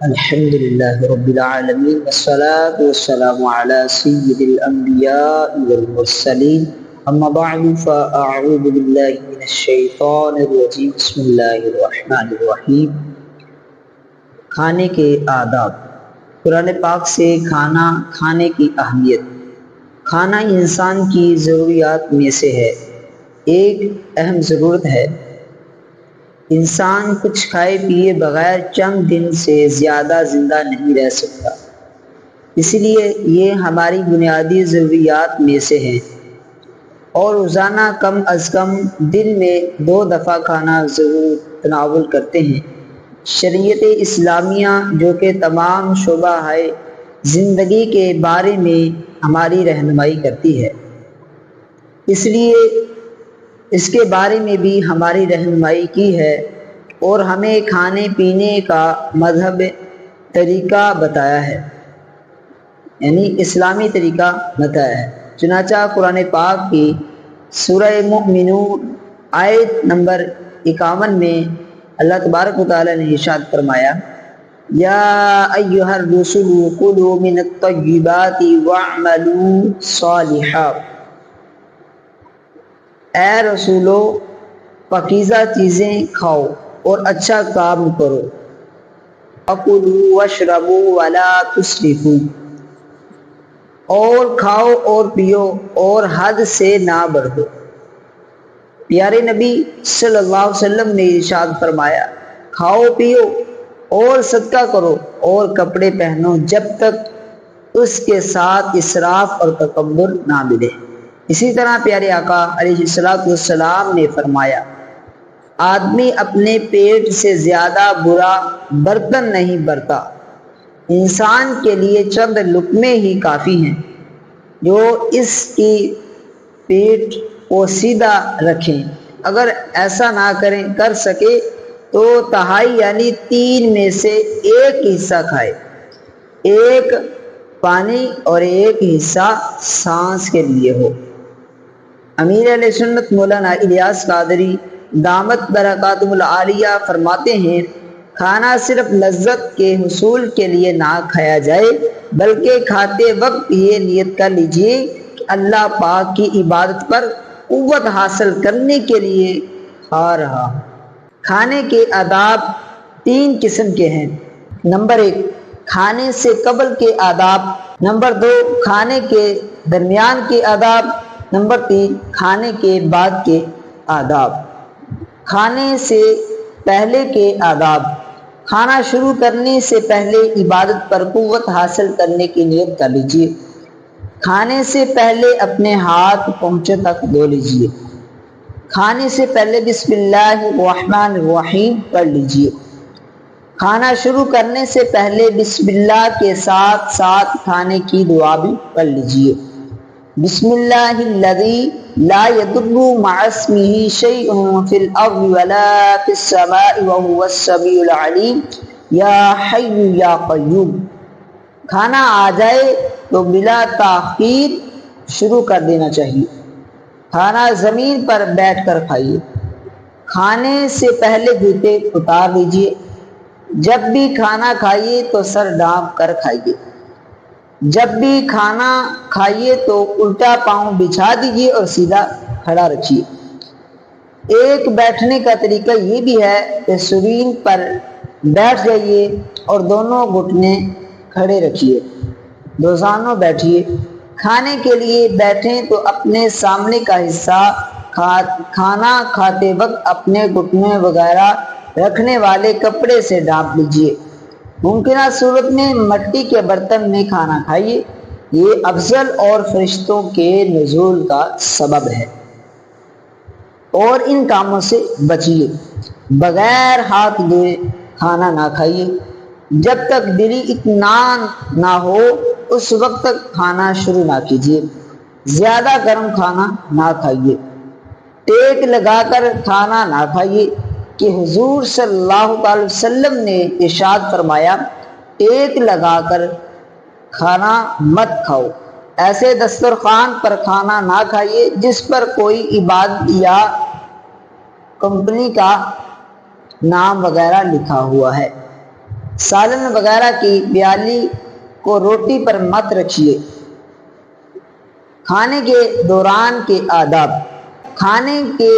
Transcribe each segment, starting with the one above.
الحمد لله رب العالمين والصلاة والسلام على سيد الأنبياء والمرسلين أما بعد فأعوذ بالله من الشيطان الرجيم بسم الله الرحمن الرحیم۔ کھانے کے آداب۔ قرآن پاک سے کھانے کی اہمیت۔ کھانا انسان کی ضروریات میں سے ہے، ایک اہم ضرورت ہے۔ انسان کچھ کھائے پیے بغیر چند دن سے زیادہ زندہ نہیں رہ سکتا، اس لیے یہ ہماری بنیادی ضروریات میں سے ہے، اور روزانہ کم از کم دن میں 2 دفعہ کھانا ضرور تناول کرتے ہیں۔ شریعت اسلامیہ جو کہ تمام شعبہ زندگی کے بارے میں ہماری رہنمائی کرتی ہے، اس لیے اس کے بارے میں بھی ہماری رہنمائی کی ہے اور ہمیں کھانے پینے کا مذہب طریقہ بتایا ہے، یعنی اسلامی طریقہ بتایا ہے۔ چنانچہ قرآن پاک کی سورہ مؤمنون آیت نمبر 51 میں اللہ تبارک و تعالی نے ارشاد فرمایا، یا ایھا الرسل کلوا من الطیبات واعملوا صالحا، اے رسولو پاکیزہ چیزیں کھاؤ اور اچھا کام کرو، اکلوا واشربوا ولا تسرفوا، اور کھاؤ اور پیو اور حد سے نہ بڑھو۔ پیارے نبی صلی اللہ علیہ وسلم نے ارشاد فرمایا، کھاؤ پیو اور صدقہ کرو اور کپڑے پہنو جب تک اس کے ساتھ اسراف اور تکبر نہ ملے۔ اسی طرح پیارے آقا علیہ السلام نے فرمایا، آدمی اپنے پیٹ سے زیادہ برا برتن نہیں برتا، انسان کے لیے چند لقمے ہی کافی ہیں، جو اس کی پیٹ کو سیدھا رکھیں، اگر ایسا نہ کر سکے تو تہائی یعنی 3 میں سے 1 حصہ کھائے، 1 پانی اور 1 حصہ سانس کے لیے ہو۔ امیر علیہ سنت مولانا الیاس قادری دامت برکاتہ العالیہ فرماتے ہیں، کھانا صرف لذت کے حصول کے لیے نہ کھایا جائے، بلکہ کھاتے وقت یہ نیت کر لیجئے کہ اللہ پاک کی عبادت پر قوت حاصل کرنے کے لیے کھا رہا ہوں۔ کھانے کے آداب 3 قسم کے ہیں۔ نمبر 1، کھانے سے قبل کے آداب۔ نمبر 2، کھانے کے درمیان کے آداب۔ نمبر 3، کھانے کے بعد کے آداب۔ کھانے سے پہلے کے آداب۔ کھانا شروع کرنے سے پہلے عبادت پر قوت حاصل کرنے کی نیت کر لیجئے۔ کھانے سے پہلے اپنے ہاتھ پہنچے تک دھو لیجئے۔ کھانے سے پہلے بسم اللہ الرحمن الرحیم پڑھ لیجئے۔ کھانا شروع کرنے سے پہلے بسم اللہ کے ساتھ ساتھ کھانے کی دعا بھی پڑھ لیجئے۔ بسم اللہ الذی لا یضر مع اسمہ شیء فی الارض ولا فی السماء وهو السمیع العلیم یا حی یا قیوم۔ کھانا آ جائے تو بلا تاخیر شروع کر دینا چاہیے۔ کھانا زمین پر بیٹھ کر کھائیے۔ کھانے سے پہلے جوتے اتار لیجئے۔ جب بھی کھانا کھائیے تو سر ڈھانپ کر کھائیے۔ جب بھی کھانا کھائیے تو الٹا پاؤں بچھا دیجئے اور سیدھا کھڑا رکھیے۔ ایک بیٹھنے کا طریقہ یہ بھی ہے کہ سرین پر بیٹھ جائیے اور دونوں گھٹنے کھڑے رکھیے، دوزانوں بیٹھیے۔ کھانے کے لیے بیٹھیں تو اپنے سامنے کا حصہ کھانا کھاتے وقت اپنے گھٹنے وغیرہ رکھنے والے کپڑے سے ڈھانپ لیجئے۔ ممکنہ صورت میں مٹی کے برتن میں کھانا کھائیے، یہ افضل اور فرشتوں کے نزول کا سبب ہے، اور ان کاموں سے بچیے۔ بغیر ہاتھ دھوئے کھانا نہ کھائیے۔ جب تک دلی اطمینان نہ ہو اس وقت تک کھانا شروع نہ کیجیے۔ زیادہ گرم کھانا نہ کھائیے۔ ٹیک لگا کر کھانا نہ کھائیے کہ حضور صلی اللہ علیہ وسلم نے ارشاد فرمایا، ٹیک لگا کر کھانا مت کھاؤ۔ ایسے دسترخوان پر کھانا نہ کھائیے جس پر کوئی عبادت یا کمپنی کا نام وغیرہ لکھا ہوا ہے۔ سالن وغیرہ کی پیالی کو روٹی پر مت رکھیے۔ کھانے کے دوران کے آداب۔ کھانے کے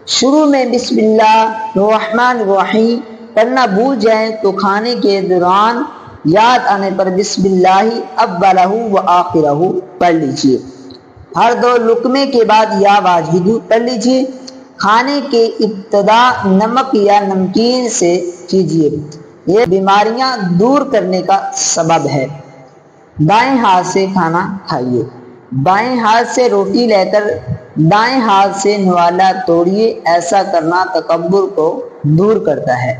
شروع میں بسم اللہ الرحمن الرحیم پڑھنا بھول جائیں تو کھانے کے دوران یاد آنے پر بسم اللہ اولہ و آخرہ پڑھ لیجیے۔ ہر 2 لقمے کے بعد یا واجب پڑھ لیجیے۔ کھانے کے ابتدا نمک یا نمکین سے کیجیے، یہ بیماریاں دور کرنے کا سبب ہے۔ دائیں ہاتھ سے کھانا کھائیے۔ بائیں ہاتھ سے روٹی لے کر دائیں ہاتھ سے نوالا توڑیے، ایسا کرنا تکبر کو دور کرتا ہے۔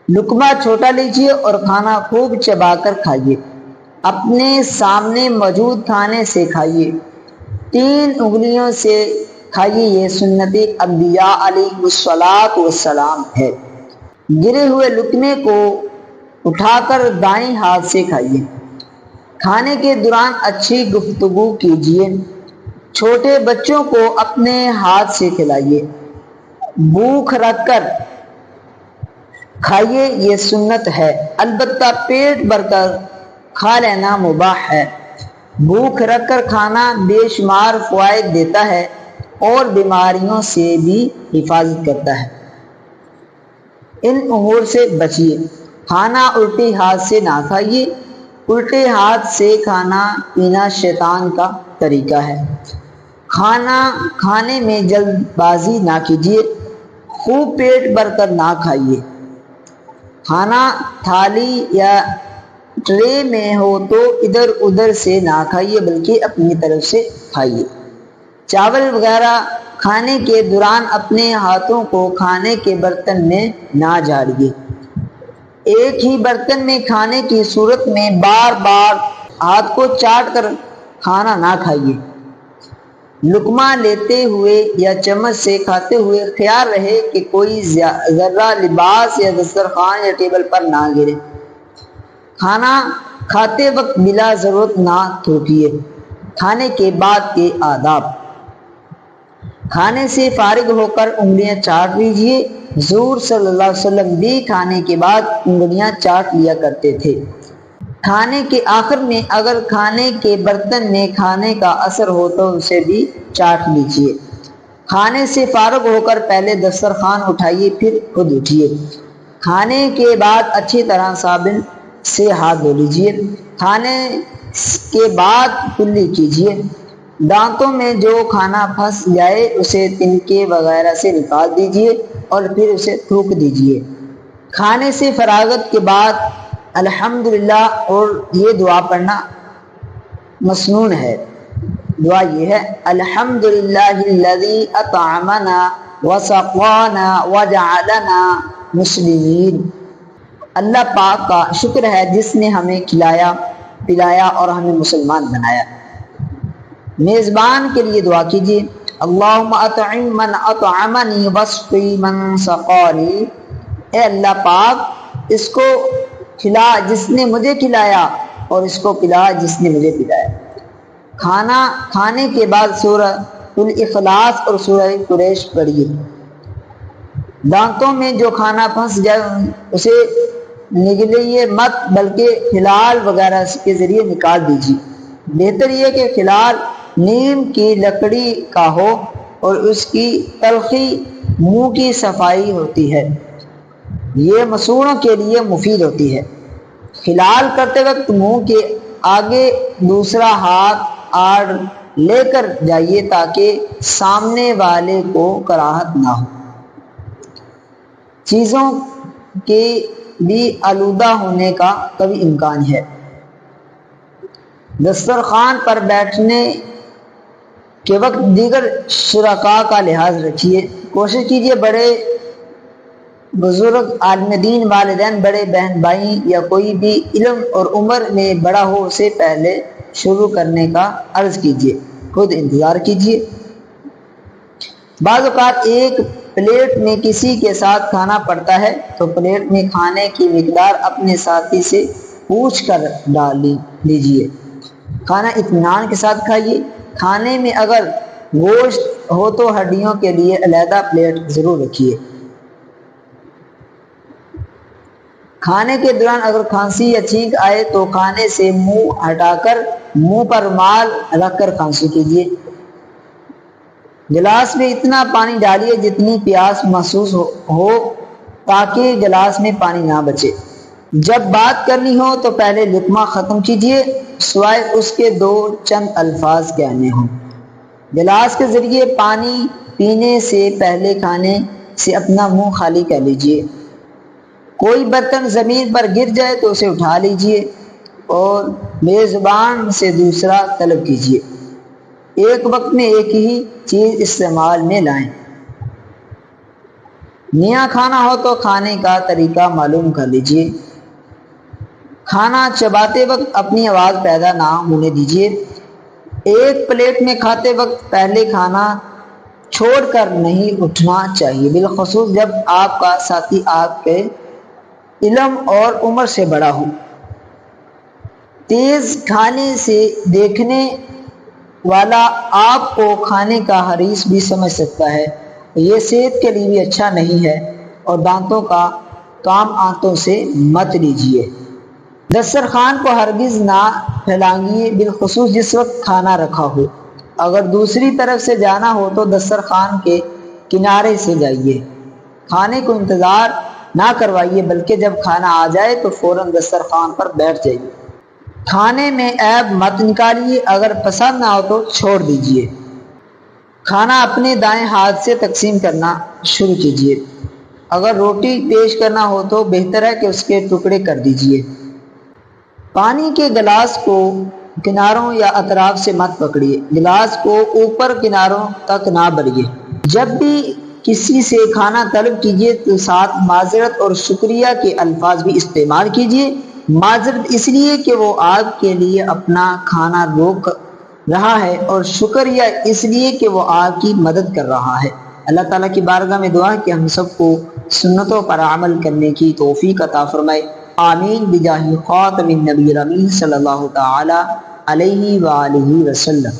لقمہ چھوٹا لیجیے اور کھانا خوب چبا کر کھائیے۔ اپنے سامنے موجود کھانے سے کھائیے۔ 3 انگلیوں سے کھائیے، یہ سنت انبیاء علیہ الصلوۃ والسلام ہے۔ گرے ہوئے لقمے کو اٹھا کر دائیں ہاتھ سے کھائیے۔ کھانے کے دوران اچھی گفتگو کیجیے۔ چھوٹے بچوں کو اپنے ہاتھ سے کھلائیے۔ بھوک رکھ کر کھائیے، یہ سنت ہے، البتہ پیٹ بھر کر کھا لینا مباح ہے۔ بھوک رکھ کر کھانا بے شمار فوائد دیتا ہے اور بیماریوں سے بھی حفاظت کرتا ہے۔ ان امور سے بچیے۔ کھانا الٹے ہاتھ سے نہ کھائیے۔ الٹے ہاتھ سے کھانا پینا شیطان کا طریقہ ہے۔ کھانا کھانے میں جلد بازی نہ کیجیے۔ خوب پیٹ بھر کر نہ کھائیے۔ کھانا تھالی یا ٹرے میں ہو تو ادھر ادھر سے نہ کھائیے بلکہ اپنی طرف سے کھائیے۔ چاول وغیرہ کھانے کے دوران اپنے ہاتھوں کو کھانے کے برتن میں نہ جاڑیے۔ ایک ہی برتن میں کھانے کی صورت میں بار بار ہاتھ کو چاٹ کر کھانا نہ کھائیے۔ لقمہ لیتے ہوئے یا چمچ سے کھاتے ہوئے خیال رہے کہ کوئی ذرہ لباس یا دسترخوان یا ٹیبل پر نہ گرے۔ کھانا کھاتے وقت بلا ضرورت نہ تھوکیے۔ کھانے کے بعد کے آداب۔ کھانے سے فارغ ہو کر انگلیاں چاٹ لیجیے۔ حضور صلی اللہ علیہ وسلم بھی کھانے کے بعد انگلیاں چاٹ لیا کرتے تھے۔ کھانے کے آخر میں اگر کھانے کے برتن میں کھانے کا اثر ہو تو اسے بھی چاٹ لیجیے۔ کھانے سے فارغ ہو کر پہلے دسترخوان اٹھائیے پھر خود اٹھیے۔ کھانے کے بعد اچھی طرح صابن سے ہاتھ دھو لیجیے۔ کھانے کے بعد کلی کیجیے۔ دانتوں میں جو کھانا پھنس جائے اسے تنکے وغیرہ سے نکال دیجیے اور پھر اسے تھوک دیجیے۔ کھانے سے فراغت کے بعد الحمدللہ اور یہ دعا پڑھنا مسنون ہے۔ دعا یہ ہے، الحمدللہ الذی اطعمنا وسقانا وجعلنا مسلمین۔ اللہ پاک کا شکر ہے جس نے ہمیں کھلایا پلایا اور ہمیں مسلمان بنایا۔ میزبان کے لیے دعا کیجیے، اللہم اطعم من اطعمنی واسقی من سقانی۔ اے اللہ پاک اس کو کھلا جس نے مجھے کھلایا اور اس کو پلا جس نے مجھے پلایا۔ کھانا کھانے کے بعد سورہ الاخلاص اور سورہ قریش پڑھیے۔ دانتوں میں جو کھانا پھنس جائے اسے نگلیے مت بلکہ خلال وغیرہ کے ذریعے نکال دیجیے۔ بہتر یہ کہ خلال نیم کی لکڑی کا ہو اور اس کی تلخی منہ کی صفائی ہوتی ہے، یہ مسوڑوں کے لیے مفید ہوتی ہے۔ خلال کرتے وقت منہ کے آگے دوسرا ہاتھ آڑ لے کر جائیے تاکہ سامنے والے کو کراہت نہ ہو۔ چیزوں کے بھی آلودہ ہونے کا کبھی امکان ہے۔ دسترخوان پر بیٹھنے کے وقت دیگر شرکاء کا لحاظ رکھیے۔ کوشش کیجیے بڑے بزرگ عالم دین، والدین، بڑے بہن بھائی یا کوئی بھی علم اور عمر میں بڑا ہو اسے پہلے شروع کرنے کا عرض کیجیے، خود انتظار کیجیے۔ بعض اوقات ایک پلیٹ میں کسی کے ساتھ کھانا پڑتا ہے تو پلیٹ میں کھانے کی مقدار اپنے ساتھی سے پوچھ کر ڈال لیجیے۔ کھانا اطمینان کے ساتھ کھائیے۔ کھانے میں اگر گوشت ہو تو ہڈیوں کے لیے علیحدہ پلیٹ ضرور رکھیے۔ کھانے کے دوران اگر کھانسی یا چھینک آئے تو کھانے سے منہ ہٹا کر منہ پر رومال رکھ کر کھانسی کیجیے۔ گلاس میں اتنا پانی ڈالیے جتنی پیاس محسوس ہو تاکہ گلاس میں پانی نہ بچے۔ جب بات کرنی ہو تو پہلے لقمہ ختم کیجیے سوائے اس کے دو چند الفاظ کہنے ہوں۔ گلاس کے ذریعے پانی پینے سے پہلے کھانے سے اپنا منہ خالی کر لیجیے۔ کوئی برتن زمین پر گر جائے تو اسے اٹھا لیجیے اور میزبان سے دوسرا طلب کیجیے۔ ایک وقت میں ایک ہی چیز استعمال میں لائیں۔ نیا کھانا ہو تو کھانے کا طریقہ معلوم کر لیجیے۔ کھانا چباتے وقت اپنی آواز پیدا نہ ہونے دیجیے۔ ایک پلیٹ میں کھاتے وقت پہلے کھانا چھوڑ کر نہیں اٹھنا چاہیے، بالخصوص جب آپ کا ساتھی آپ کے علم اور عمر سے بڑا ہو۔ تیز کھانے سے دیکھنے والا آپ کو کھانے کا حریص بھی سمجھ سکتا ہے، یہ صحت کے لیے بھی اچھا نہیں ہے، اور دانتوں کا کام آنتوں سے مت لیجیے۔ دسترخوان کو ہرگز نہ پھیلائیے، بالخصوص جس وقت کھانا رکھا ہو۔ اگر دوسری طرف سے جانا ہو تو دسترخوان کے کنارے سے جائیے۔ کھانے کو انتظار نہ کروائیے، بلکہ جب کھانا آ جائے تو فوراً دسترخوان پر بیٹھ جائیے۔ کھانے میں عیب مت نکالیے، اگر پسند نہ ہو تو چھوڑ دیجیے۔ کھانا اپنے دائیں ہاتھ سے تقسیم کرنا شروع کیجیے۔ اگر روٹی پیش کرنا ہو تو بہتر ہے کہ اس کے ٹکڑے کر دیجیے۔ پانی کے گلاس کو کناروں یا اطراف سے مت پکڑیے، گلاس کو اوپر کناروں تک نہ بھریے۔ جب بھی کسی سے کھانا طلب کیجیے تو ساتھ معذرت اور شکریہ کے الفاظ بھی استعمال کیجیے۔ معذرت اس لیے کہ وہ آپ کے لیے اپنا کھانا روک رہا ہے، اور شکریہ اس لیے کہ وہ آپ کی مدد کر رہا ہے۔ اللہ تعالیٰ کی بارگاہ میں دعا ہے کہ ہم سب کو سنتوں پر عمل کرنے کی توفیق عطا فرمائے، آمین بجاہ خاتم النبی صلی اللہ تعالی علیہ وآلہ وسلم۔